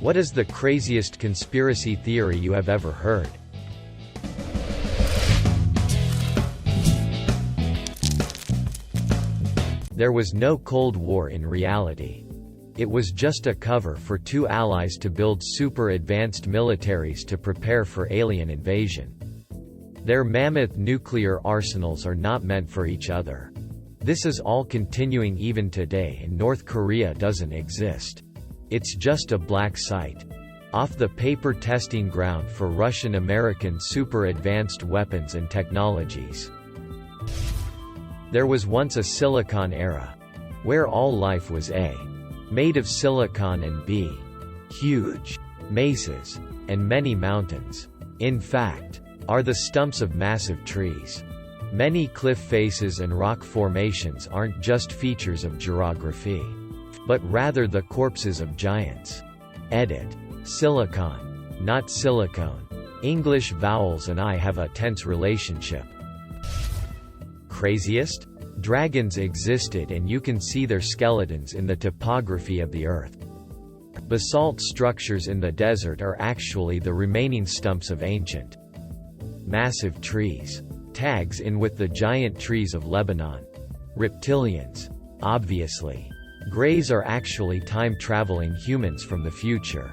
What is the craziest conspiracy theory you have ever heard? There was no Cold War in reality. It was just a cover for two allies to build super-advanced militaries to prepare for alien invasion. Their mammoth nuclear arsenals are not meant for each other. This is all continuing even today, and North Korea doesn't exist. It's just a black site. Off the paper testing ground for Russian-American super-advanced weapons and technologies. There was once a silicon era, where all life was A. made of silicon and B. huge mesas, and many mountains, in fact, are the stumps of massive trees. Many cliff faces and rock formations aren't just features of geography, but rather the corpses of giants. Edit. Silicon, not silicone. English vowels and I have a tense relationship. Craziest? Dragons existed, and you can see their skeletons in the topography of the earth. Basalt structures in the desert are actually the remaining stumps of ancient massive trees. Tags in with the giant trees of Lebanon. Reptilians. Obviously. Greys are actually time-traveling humans from the future.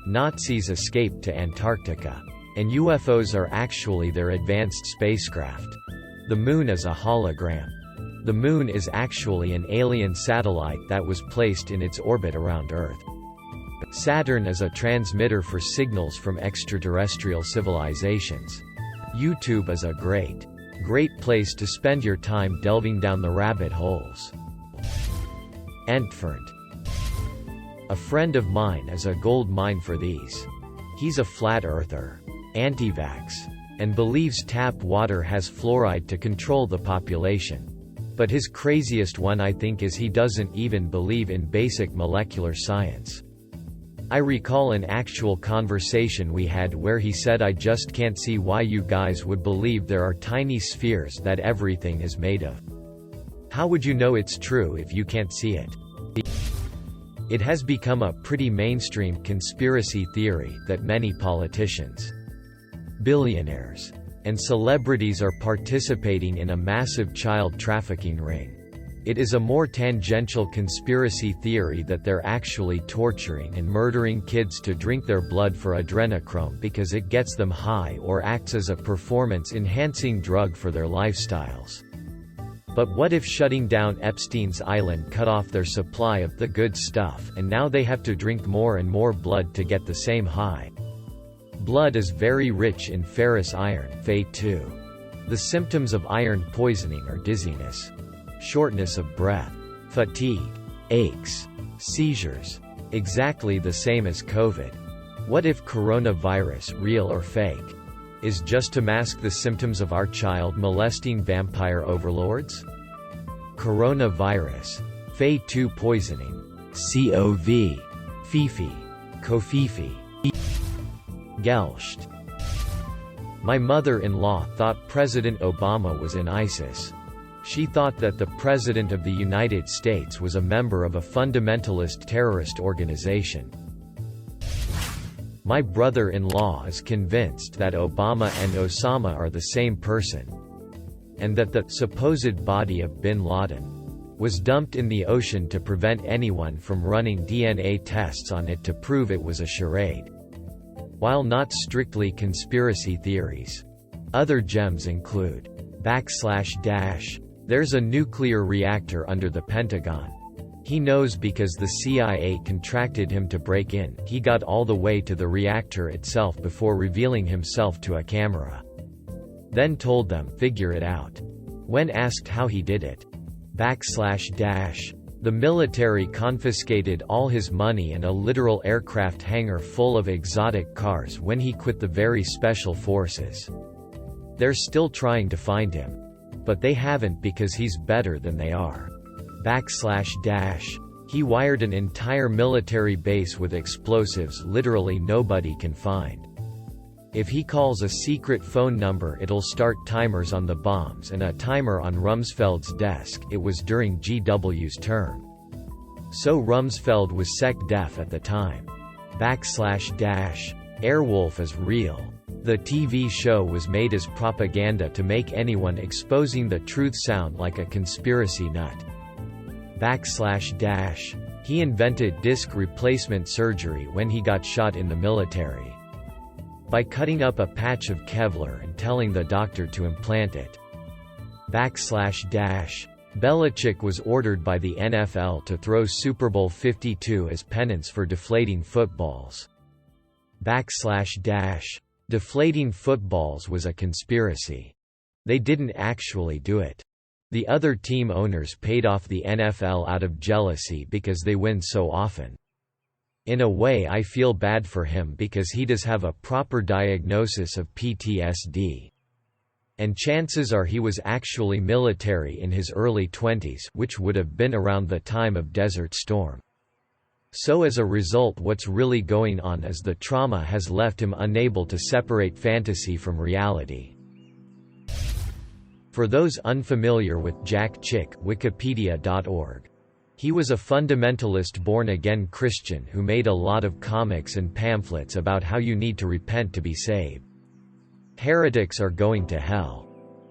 Nazis escaped to Antarctica. And UFOs are actually their advanced spacecraft. The moon is a hologram. The moon is actually an alien satellite that was placed in its orbit around Earth. Saturn is a transmitter for signals from extraterrestrial civilizations. YouTube is a great place to spend your time delving down the rabbit holes. Entfernt. A friend of mine is a gold mine for these. He's a flat earther, anti-vax, and believes tap water has fluoride to control the population. But his craziest one, I think, is he doesn't even believe in basic molecular science. I recall an actual conversation we had where he said, "I just can't see why you guys would believe there are tiny spheres that everything is made of. How would you know it's true if you can't see it?" It has become a pretty mainstream conspiracy theory that many politicians, billionaires, and celebrities are participating in a massive child trafficking ring. It is a more tangential conspiracy theory that they're actually torturing and murdering kids to drink their blood for adrenochrome because it gets them high or acts as a performance-enhancing drug for their lifestyles. But what if shutting down Epstein's Island cut off their supply of the good stuff, and now they have to drink more and more blood to get the same high? Blood is very rich in ferrous iron, Fe2. The symptoms of iron poisoning are dizziness, shortness of breath, fatigue, aches, seizures. Exactly the same as COVID. What if coronavirus, real or fake, is just to mask the symptoms of our child-molesting vampire overlords? Coronavirus, Fe2 poisoning, COV, Fifi, Kofifi, Gelsht. My mother-in-law thought President Obama was in ISIS. She thought that the President of the United States was a member of a fundamentalist terrorist organization. My brother-in-law is convinced that Obama and Osama are the same person, and that the supposed body of bin Laden was dumped in the ocean to prevent anyone from running DNA tests on it to prove it was a charade. While not strictly conspiracy theories, other gems include / there's a nuclear reactor under the Pentagon. He knows because the CIA contracted him to break in. He got all the way to the reactor itself before revealing himself to a camera. Then told them, "Figure it out." When asked how he did it, / the military confiscated all his money and a literal aircraft hangar full of exotic cars when he quit the very special forces. They're still trying to find him. But they haven't because he's better than they are. / he wired an entire military base with explosives literally nobody can find. If he calls a secret phone number, it'll start timers on the bombs and a timer on Rumsfeld's desk. It was during GW's term. So Rumsfeld was sec-def at the time. Airwolf is real. The TV show was made as propaganda to make anyone exposing the truth sound like a conspiracy nut. He invented disc replacement surgery when he got shot in the military. By cutting up a patch of Kevlar and telling the doctor to implant it. Belichick was ordered by the NFL to throw Super Bowl 52 as penance for deflating footballs. Deflating footballs was a conspiracy. They didn't actually do it. The other team owners paid off the NFL out of jealousy because they win so often. In a way, I feel bad for him because he does have a proper diagnosis of PTSD. And chances are he was actually military in his early 20s, which would have been around the time of Desert Storm. So as a result, what's really going on is the trauma has left him unable to separate fantasy from reality. For those unfamiliar with Jack Chick, Wikipedia.org. He was a fundamentalist born-again Christian who made a lot of comics and pamphlets about how you need to repent to be saved. Heretics are going to hell.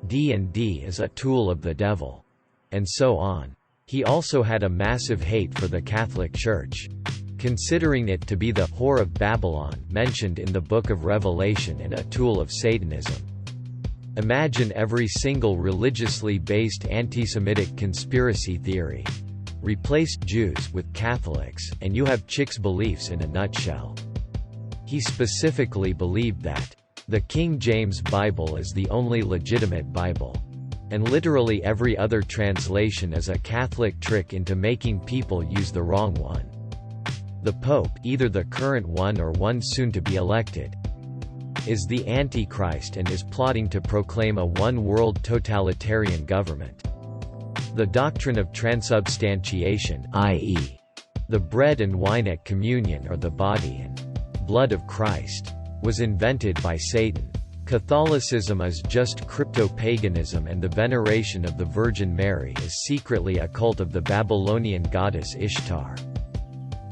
D&D is a tool of the devil. And so on. He also had a massive hate for the Catholic Church, considering it to be the whore of Babylon mentioned in the Book of Revelation and a tool of Satanism. Imagine every single religiously based anti-Semitic conspiracy theory. Replace Jews with Catholics, and you have Chick's beliefs in a nutshell. He specifically believed that the King James Bible is the only legitimate Bible. And literally every other translation is a Catholic trick into making people use the wrong one. The Pope, either the current one or one soon to be elected, is the Antichrist and is plotting to proclaim a one-world totalitarian government. The doctrine of transubstantiation, i.e., the bread and wine at communion are the body and blood of Christ, was invented by Satan. Catholicism is just crypto-paganism, and the veneration of the Virgin Mary is secretly a cult of the Babylonian goddess Ishtar.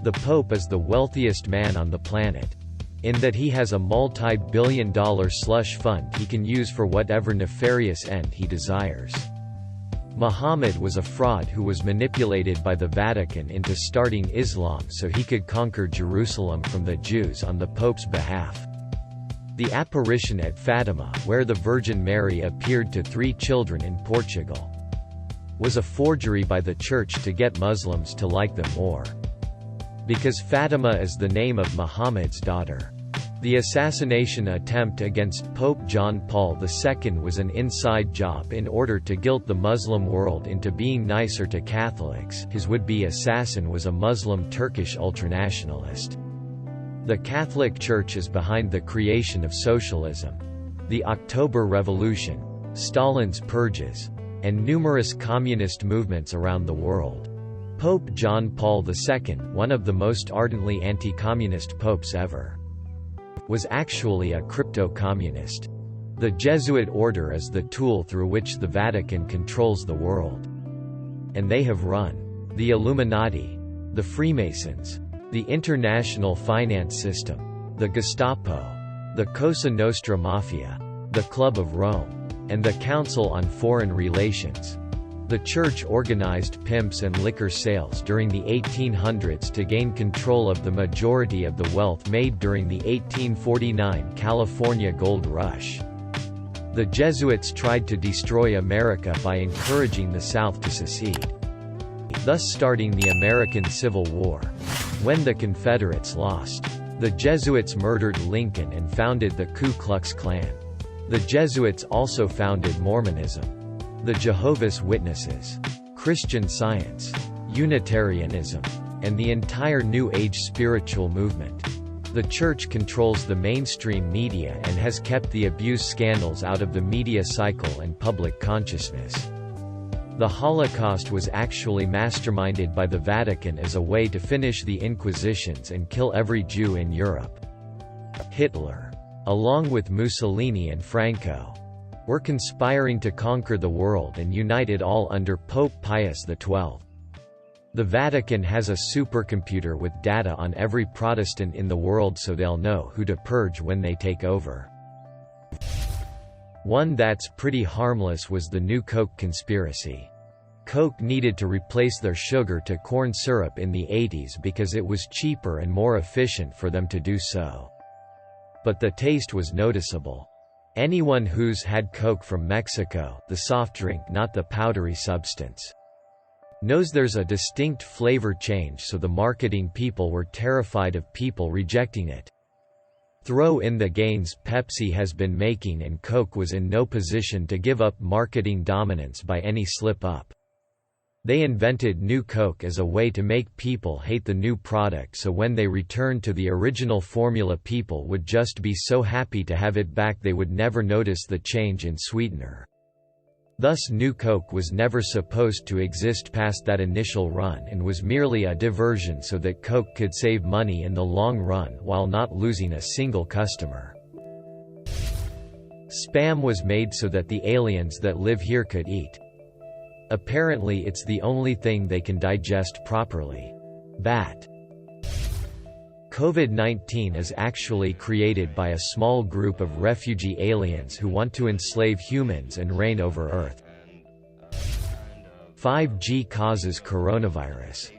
The Pope is the wealthiest man on the planet, in that he has a multi-billion-dollar slush fund he can use for whatever nefarious end he desires. Muhammad was a fraud who was manipulated by the Vatican into starting Islam so he could conquer Jerusalem from the Jews on the Pope's behalf. The apparition at Fatima, where the Virgin Mary appeared to 3 children in Portugal, was a forgery by the Church to get Muslims to like them more. Because Fatima is the name of Muhammad's daughter. The assassination attempt against Pope John Paul II was an inside job in order to guilt the Muslim world into being nicer to Catholics. His would-be assassin was a Muslim Turkish ultranationalist. The Catholic Church is behind the creation of socialism, the October Revolution, Stalin's purges, and numerous communist movements around the world. Pope John Paul II, one of the most ardently anti-communist popes ever, was actually a crypto-communist. The Jesuit order is the tool through which the Vatican controls the world. And they have run the Illuminati, the Freemasons, the international finance system, the Gestapo, the Cosa Nostra Mafia, the Club of Rome, and the Council on Foreign Relations. The Church organized pimps and liquor sales during the 1800s to gain control of the majority of the wealth made during the 1849 California Gold Rush. The Jesuits tried to destroy America by encouraging the South to secede, thus starting the American Civil War. When the Confederates lost, the Jesuits murdered Lincoln and founded the Ku Klux Klan. The Jesuits also founded Mormonism, the Jehovah's Witnesses, Christian Science, Unitarianism, and the entire New Age spiritual movement. The Church controls the mainstream media and has kept the abuse scandals out of the media cycle and public consciousness. The Holocaust was actually masterminded by the Vatican as a way to finish the Inquisitions and kill every Jew in Europe. Hitler, along with Mussolini and Franco, were conspiring to conquer the world and unite it all under Pope Pius XII. The Vatican has a supercomputer with data on every Protestant in the world so they'll know who to purge when they take over. One that's pretty harmless was the New Coke conspiracy. Coke needed to replace their sugar to corn syrup in the 80s because it was cheaper and more efficient for them to do so. But the taste was noticeable. Anyone who's had Coke from Mexico, the soft drink not the powdery substance, knows there's a distinct flavor change, so the marketing people were terrified of people rejecting it. Throw in the gains Pepsi has been making and Coke was in no position to give up marketing dominance by any slip-up. They invented New Coke as a way to make people hate the new product, so when they returned to the original formula people would just be so happy to have it back they would never notice the change in sweetener. Thus New Coke was never supposed to exist past that initial run and was merely a diversion so that Coke could save money in the long run while not losing a single customer. Spam was made so that the aliens that live here could eat. Apparently it's the only thing they can digest properly. Bat. COVID-19 is actually created by a small group of refugee aliens who want to enslave humans and reign over Earth. 5G causes coronavirus.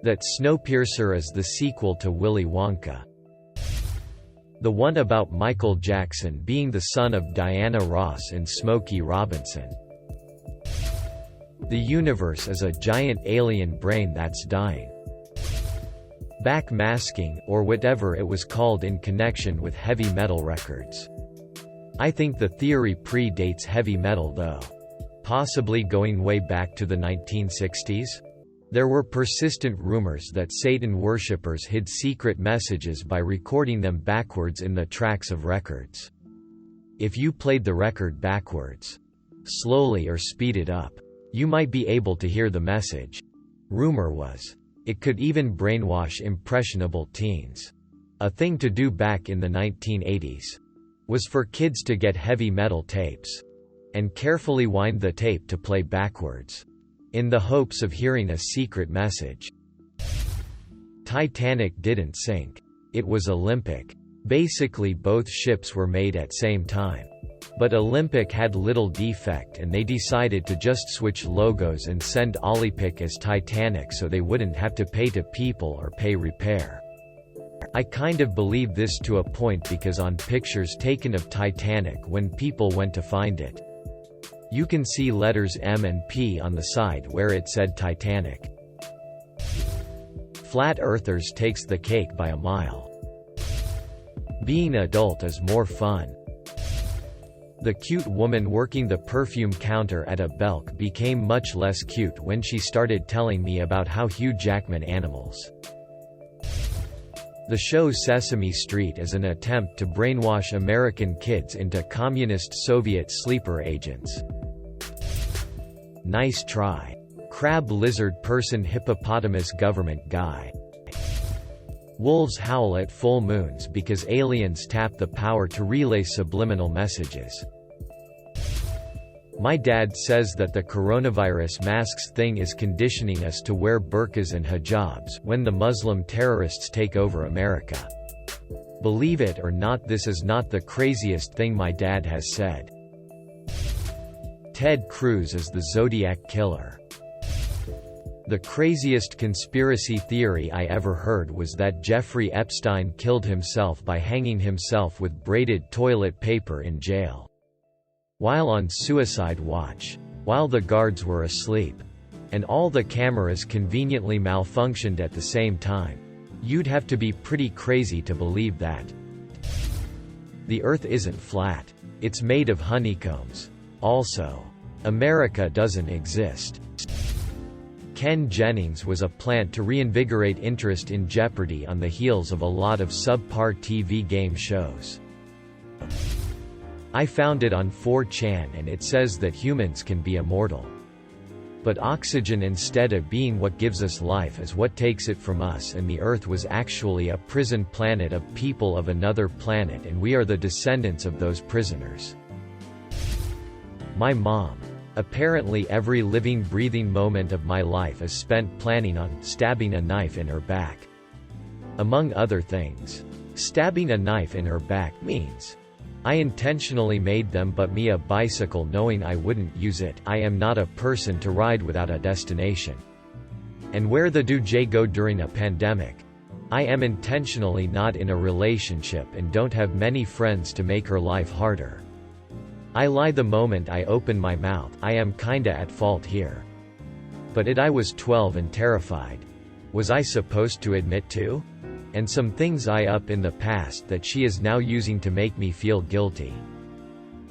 That Snowpiercer is the sequel to Willy Wonka. The one about Michael Jackson being the son of Diana Ross and Smokey Robinson. The universe is a giant alien brain that's dying. Backmasking, or whatever it was called in connection with heavy metal records. I think the theory predates heavy metal though. Possibly going way back to the 1960s? There were persistent rumors that Satan worshippers hid secret messages by recording them backwards in the tracks of records. If you played the record backwards, slowly or speeded up, you might be able to hear the message. Rumor was, it could even brainwash impressionable teens. A thing to do back in the 1980s was for kids to get heavy metal tapes and carefully wind the tape to play backwards, in the hopes of hearing a secret message. Titanic didn't sink. It was Olympic. Basically both ships were made at same time. But Olympic had little defect and they decided to just switch logos and send Olympic as Titanic so they wouldn't have to pay to people or pay repair. I kind of believe this to a point because on pictures taken of Titanic when people went to find it, you can see letters M and P on the side where it said Titanic. Flat Earthers takes the cake by a mile. Being adult is more fun. The cute woman working the perfume counter at a Belk became much less cute when she started telling me about how Hugh Jackman animals. The show Sesame Street is an attempt to brainwash American kids into communist Soviet sleeper agents. Nice try. Crab lizard person hippopotamus government guy. Wolves howl at full moons because aliens tap the power to relay subliminal messages. My dad says that the coronavirus masks thing is conditioning us to wear burqas and hijabs when the Muslim terrorists take over America. Believe it or not, this is not the craziest thing my dad has said. Ted Cruz is the Zodiac Killer. The craziest conspiracy theory I ever heard was that Jeffrey Epstein killed himself by hanging himself with braided toilet paper in jail, while on suicide watch, while the guards were asleep, and all the cameras conveniently malfunctioned at the same time. You'd have to be pretty crazy to believe that. The Earth isn't flat. It's made of honeycombs. Also, America doesn't exist. Ken Jennings was a plant to reinvigorate interest in Jeopardy on the heels of a lot of subpar TV game shows. I found it on 4chan and it says that humans can be immortal. But oxygen instead of being what gives us life is what takes it from us, and the Earth was actually a prison planet of people of another planet and we are the descendants of those prisoners. My mom Apparently every living breathing moment of my life is spent planning on stabbing a knife in her back. Among other things. Stabbing a knife in her back means I intentionally made them but me a bicycle knowing I wouldn't use it. I am not a person to ride without a destination. And where the do J go during a pandemic? I am intentionally not in a relationship and don't have many friends to make her life harder. I lie the moment I open my mouth. I am kinda at fault here. But I was 12 and terrified. Was I supposed to admit to? And some things I up in the past that she is now using to make me feel guilty.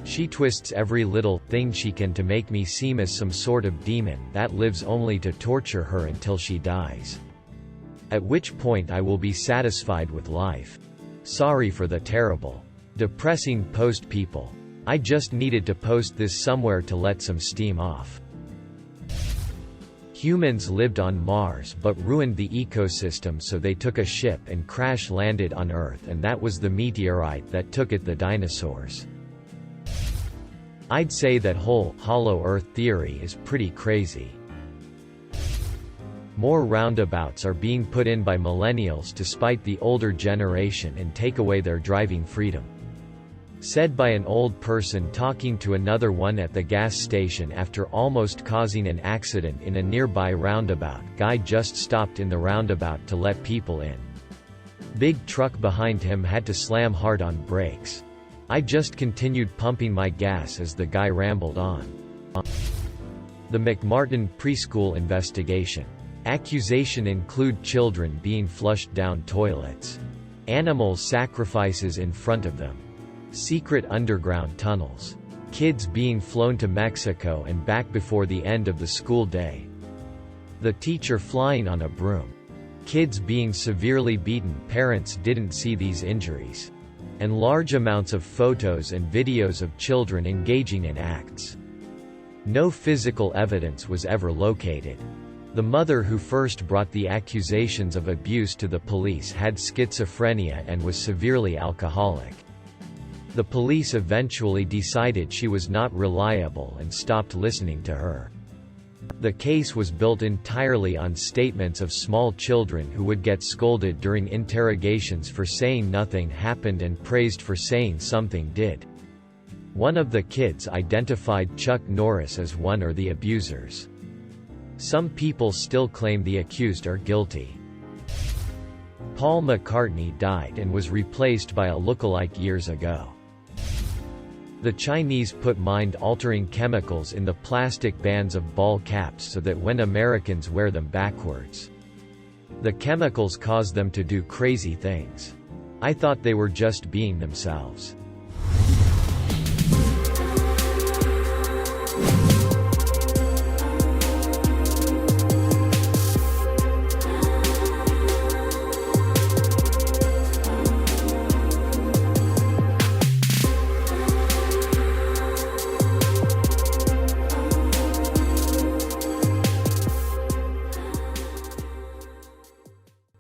She twists every little thing she can to make me seem as some sort of demon that lives only to torture her until she dies. At which point I will be satisfied with life. Sorry for the terrible, depressing post, people. I just needed to post this somewhere to let some steam off. Humans lived on Mars but ruined the ecosystem, so they took a ship and crash-landed on Earth, and that was the meteorite that took it, the dinosaurs. I'd say that whole hollow Earth theory is pretty crazy. More roundabouts are being put in by millennials to spite the older generation and take away their driving freedom. Said by an old person talking to another one at the gas station after almost causing an accident in a nearby roundabout. Guy just stopped in the roundabout to let people in. Big truck behind him had to slam hard on brakes. I just continued pumping my gas as the guy rambled on. The McMartin preschool investigation. Accusation include children being flushed down toilets. Animal sacrifices in front of them. Secret underground tunnels. Kids being flown to Mexico and back before the end of the school day. The teacher flying on a broom. Kids being severely beaten. Parents didn't see these injuries. And large amounts of photos and videos of children engaging in acts. No physical evidence was ever located. The mother who first brought the accusations of abuse to the police had schizophrenia and was severely alcoholic. The police eventually decided she was not reliable and stopped listening to her. The case was built entirely on statements of small children who would get scolded during interrogations for saying nothing happened and praised for saying something did. One of the kids identified Chuck Norris as one of the abusers. Some people still claim the accused are guilty. Paul McCartney died and was replaced by a lookalike years ago. The Chinese put mind-altering chemicals in the plastic bands of ball caps so that when Americans wear them backwards, the chemicals cause them to do crazy things. I thought they were just being themselves.